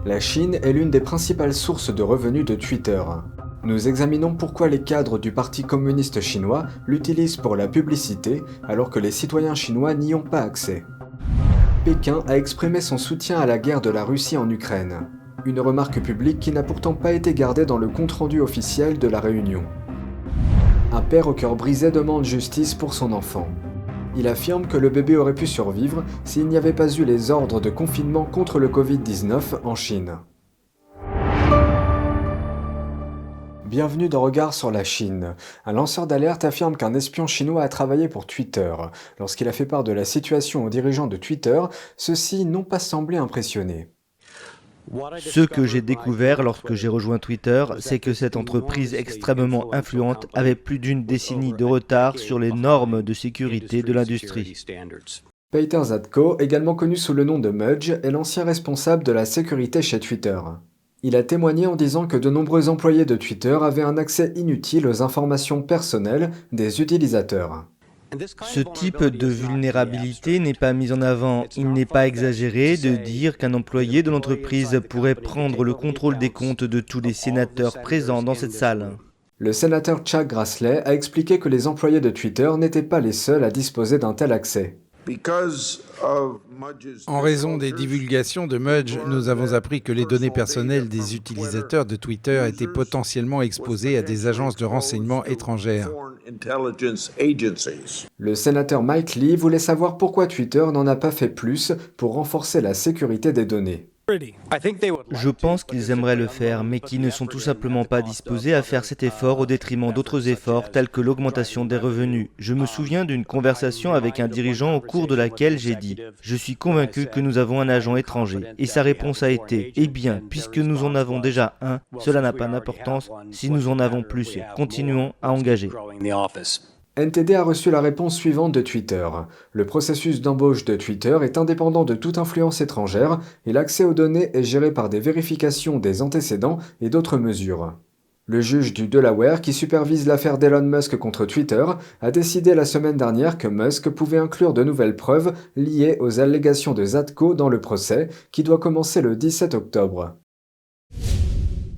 La Chine est l'une des principales sources de revenus de Twitter. Nous examinons pourquoi les cadres du Parti communiste chinois l'utilisent pour la publicité alors que les citoyens chinois n'y ont pas accès. Pékin a exprimé son soutien à la guerre de la Russie en Ukraine. Une remarque publique qui n'a pourtant pas été gardée dans le compte-rendu officiel de la réunion. Un père au cœur brisé demande justice pour son enfant. Il affirme que le bébé aurait pu survivre s'il n'y avait pas eu les ordres de confinement contre le Covid-19 en Chine. Bienvenue dans Regard sur la Chine. Un lanceur d'alerte affirme qu'un espion chinois a travaillé pour Twitter. Lorsqu'il a fait part de la situation aux dirigeants de Twitter, ceux-ci n'ont pas semblé impressionnés. Ce que j'ai découvert lorsque j'ai rejoint Twitter, c'est que cette entreprise extrêmement influente avait plus d'une décennie de retard sur les normes de sécurité de l'industrie. Peter Zatko, également connu sous le nom de Mudge, est l'ancien responsable de la sécurité chez Twitter. Il a témoigné en disant que de nombreux employés de Twitter avaient un accès inutile aux informations personnelles des utilisateurs. Ce type de vulnérabilité n'est pas mis en avant. Il n'est pas exagéré de dire qu'un employé de l'entreprise pourrait prendre le contrôle des comptes de tous les sénateurs présents dans cette salle. Le sénateur Chuck Grassley a expliqué que les employés de Twitter n'étaient pas les seuls à disposer d'un tel accès. En raison des divulgations de Mudge, nous avons appris que les données personnelles des utilisateurs de Twitter étaient potentiellement exposées à des agences de renseignement étrangères. Le sénateur Mike Lee voulait savoir pourquoi Twitter n'en a pas fait plus pour renforcer la sécurité des données. Je pense qu'ils aimeraient le faire, mais qu'ils ne sont tout simplement pas disposés à faire cet effort au détriment d'autres efforts tels que l'augmentation des revenus. Je me souviens d'une conversation avec un dirigeant au cours de laquelle j'ai dit « Je suis convaincu que nous avons un agent étranger ». Et sa réponse a été « Eh bien, puisque nous en avons déjà un, cela n'a pas d'importance. Si nous en avons plus, continuons à engager ». NTD a reçu la réponse suivante de Twitter. Le processus d'embauche de Twitter est indépendant de toute influence étrangère et l'accès aux données est géré par des vérifications des antécédents et d'autres mesures. Le juge du Delaware qui supervise l'affaire d'Elon Musk contre Twitter a décidé la semaine dernière que Musk pouvait inclure de nouvelles preuves liées aux allégations de Zatko dans le procès qui doit commencer le 17 octobre.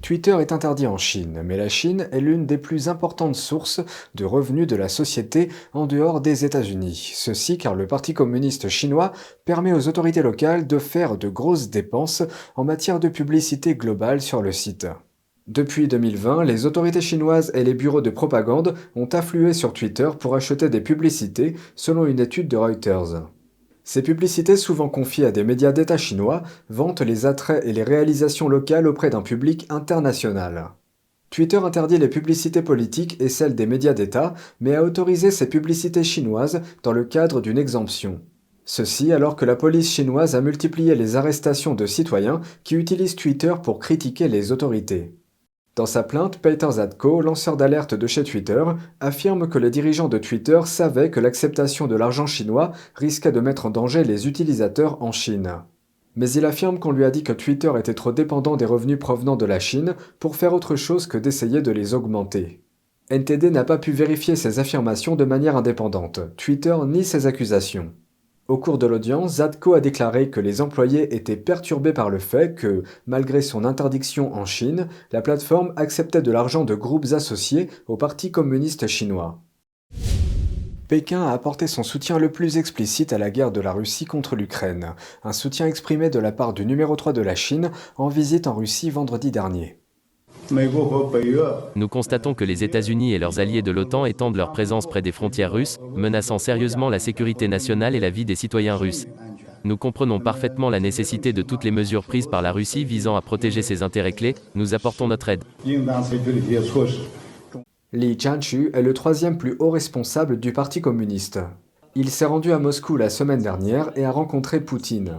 Twitter est interdit en Chine, mais la Chine est l'une des plus importantes sources de revenus de la société en dehors des États-Unis. Ceci car le Parti communiste chinois permet aux autorités locales de faire de grosses dépenses en matière de publicité globale sur le site. Depuis 2020, les autorités chinoises et les bureaux de propagande ont afflué sur Twitter pour acheter des publicités, selon une étude de Reuters. Ces publicités, souvent confiées à des médias d'État chinois, vantent les attraits et les réalisations locales auprès d'un public international. Twitter interdit les publicités politiques et celles des médias d'État, mais a autorisé ces publicités chinoises dans le cadre d'une exemption. Ceci alors que la police chinoise a multiplié les arrestations de citoyens qui utilisent Twitter pour critiquer les autorités. Dans sa plainte, Peter Zatko, lanceur d'alerte de chez Twitter, affirme que les dirigeants de Twitter savaient que l'acceptation de l'argent chinois risquait de mettre en danger les utilisateurs en Chine. Mais il affirme qu'on lui a dit que Twitter était trop dépendant des revenus provenant de la Chine pour faire autre chose que d'essayer de les augmenter. NTD n'a pas pu vérifier ces affirmations de manière indépendante. Twitter nie ces accusations. Au cours de l'audience, Zatko a déclaré que les employés étaient perturbés par le fait que, malgré son interdiction en Chine, la plateforme acceptait de l'argent de groupes associés au Parti communiste chinois. Pékin a apporté son soutien le plus explicite à la guerre de la Russie contre l'Ukraine, un soutien exprimé de la part du numéro 3 de la Chine en visite en Russie vendredi dernier. Nous constatons que les États-Unis et leurs alliés de l'OTAN étendent leur présence près des frontières russes, menaçant sérieusement la sécurité nationale et la vie des citoyens russes. Nous comprenons parfaitement la nécessité de toutes les mesures prises par la Russie visant à protéger ses intérêts clés. Nous apportons notre aide. Li Jianchu est le troisième plus haut responsable du Parti communiste. Il s'est rendu à Moscou la semaine dernière et a rencontré Poutine.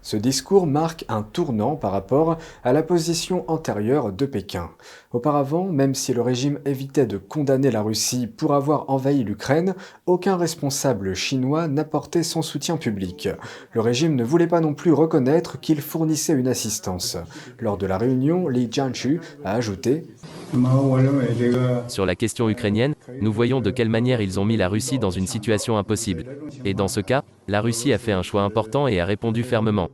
Ce discours marque un tournant par rapport à la position antérieure de Pékin. Auparavant, même si le régime évitait de condamner la Russie pour avoir envahi l'Ukraine, aucun responsable chinois n'apportait son soutien public. Le régime ne voulait pas non plus reconnaître qu'il fournissait une assistance. Lors de la réunion, Li Jianchu a ajouté « Sur la question ukrainienne, nous voyons de quelle manière ils ont mis la Russie dans une situation impossible. Et dans ce cas, la Russie a fait un choix important et a répondu fermement. »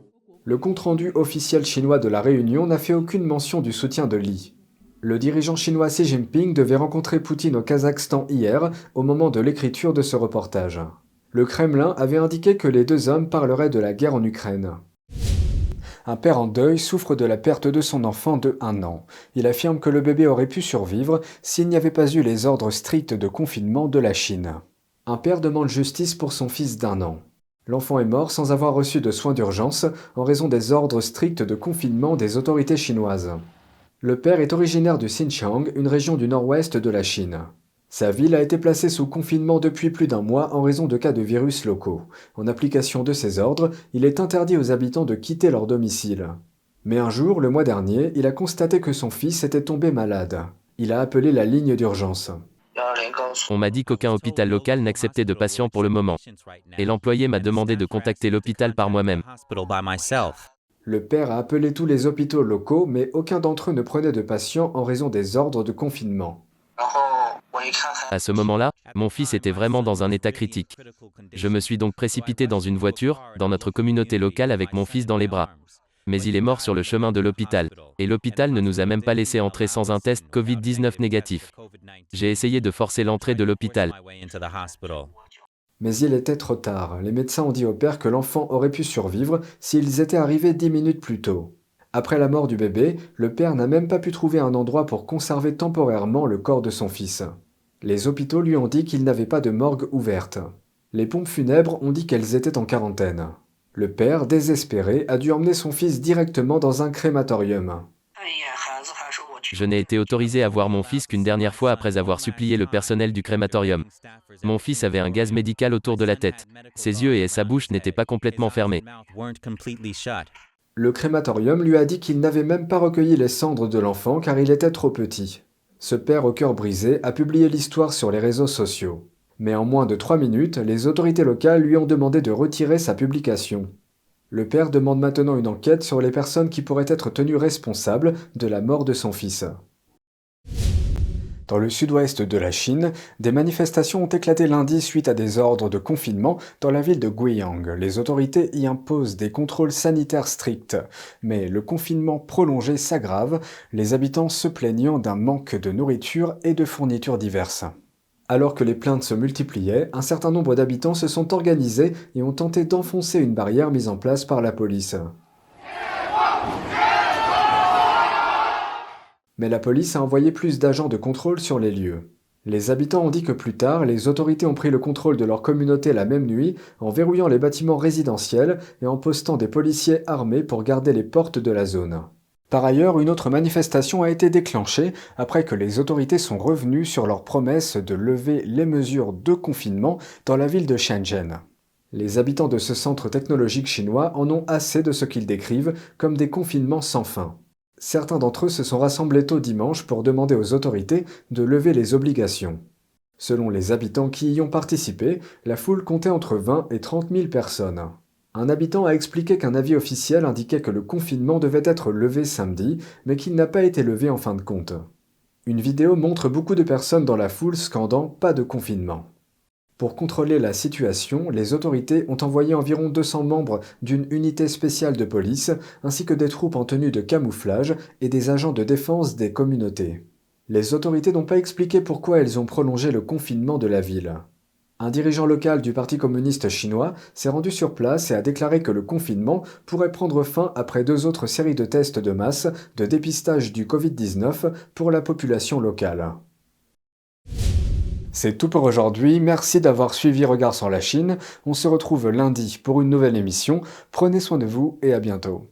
Le compte-rendu officiel chinois de la réunion n'a fait aucune mention du soutien de Li. Le dirigeant chinois Xi Jinping devait rencontrer Poutine au Kazakhstan hier, au moment de l'écriture de ce reportage. Le Kremlin avait indiqué que les deux hommes parleraient de la guerre en Ukraine. Un père en deuil souffre de la perte de son enfant de 1 an. Il affirme que le bébé aurait pu survivre s'il n'y avait pas eu les ordres stricts de confinement de la Chine. Un père demande justice pour son fils d'1 an. L'enfant est mort sans avoir reçu de soins d'urgence en raison des ordres stricts de confinement des autorités chinoises. Le père est originaire du Xinjiang, une région du nord-ouest de la Chine. Sa ville a été placée sous confinement depuis plus d'1 mois en raison de cas de virus locaux. En application de ces ordres, il est interdit aux habitants de quitter leur domicile. Mais un jour, le mois dernier, il a constaté que son fils était tombé malade. Il a appelé la ligne d'urgence. On m'a dit qu'aucun hôpital local n'acceptait de patients pour le moment. Et l'employé m'a demandé de contacter l'hôpital par moi-même. Le père a appelé tous les hôpitaux locaux, mais aucun d'entre eux ne prenait de patients en raison des ordres de confinement. À ce moment-là, mon fils était vraiment dans un état critique. Je me suis donc précipité dans une voiture, dans notre communauté locale avec mon fils dans les bras. Mais il est mort sur le chemin de l'hôpital. Et l'hôpital ne nous a même pas laissé entrer sans un test Covid-19 négatif. J'ai essayé de forcer l'entrée de l'hôpital. Mais il était trop tard. Les médecins ont dit au père que l'enfant aurait pu survivre s'ils étaient arrivés 10 minutes plus tôt. Après la mort du bébé, le père n'a même pas pu trouver un endroit pour conserver temporairement le corps de son fils. Les hôpitaux lui ont dit qu'il n'avait pas de morgue ouverte. Les pompes funèbres ont dit qu'elles étaient en quarantaine. Le père, désespéré, a dû emmener son fils directement dans un crématorium. Je n'ai été autorisé à voir mon fils qu'une dernière fois après avoir supplié le personnel du crématorium. Mon fils avait un gaz médical autour de la tête. Ses yeux et sa bouche n'étaient pas complètement fermés. Le crématorium lui a dit qu'il n'avait même pas recueilli les cendres de l'enfant car il était trop petit. Ce père au cœur brisé a publié l'histoire sur les réseaux sociaux. Mais en moins de 3 minutes, les autorités locales lui ont demandé de retirer sa publication. Le père demande maintenant une enquête sur les personnes qui pourraient être tenues responsables de la mort de son fils. Dans le sud-ouest de la Chine, des manifestations ont éclaté lundi suite à des ordres de confinement dans la ville de Guiyang. Les autorités y imposent des contrôles sanitaires stricts. Mais le confinement prolongé s'aggrave, les habitants se plaignant d'un manque de nourriture et de fournitures diverses. Alors que les plaintes se multipliaient, un certain nombre d'habitants se sont organisés et ont tenté d'enfoncer une barrière mise en place par la police. Mais la police a envoyé plus d'agents de contrôle sur les lieux. Les habitants ont dit que plus tard, les autorités ont pris le contrôle de leur communauté la même nuit en verrouillant les bâtiments résidentiels et en postant des policiers armés pour garder les portes de la zone. Par ailleurs, une autre manifestation a été déclenchée après que les autorités sont revenues sur leur promesse de lever les mesures de confinement dans la ville de Shenzhen. Les habitants de ce centre technologique chinois en ont assez de ce qu'ils décrivent comme des confinements sans fin. Certains d'entre eux se sont rassemblés tôt dimanche pour demander aux autorités de lever les obligations. Selon les habitants qui y ont participé, la foule comptait entre 20 et 30 000 personnes. Un habitant a expliqué qu'un avis officiel indiquait que le confinement devait être levé samedi, mais qu'il n'a pas été levé en fin de compte. Une vidéo montre beaucoup de personnes dans la foule scandant « pas de confinement ». Pour contrôler la situation, les autorités ont envoyé environ 200 membres d'une unité spéciale de police, ainsi que des troupes en tenue de camouflage et des agents de défense des communautés. Les autorités n'ont pas expliqué pourquoi elles ont prolongé le confinement de la ville. Un dirigeant local du Parti communiste chinois s'est rendu sur place et a déclaré que le confinement pourrait prendre fin après 2 autres séries de tests de masse de dépistage du Covid-19 pour la population locale. C'est tout pour aujourd'hui, merci d'avoir suivi Regard sur la Chine. On se retrouve lundi pour une nouvelle émission. Prenez soin de vous et à bientôt.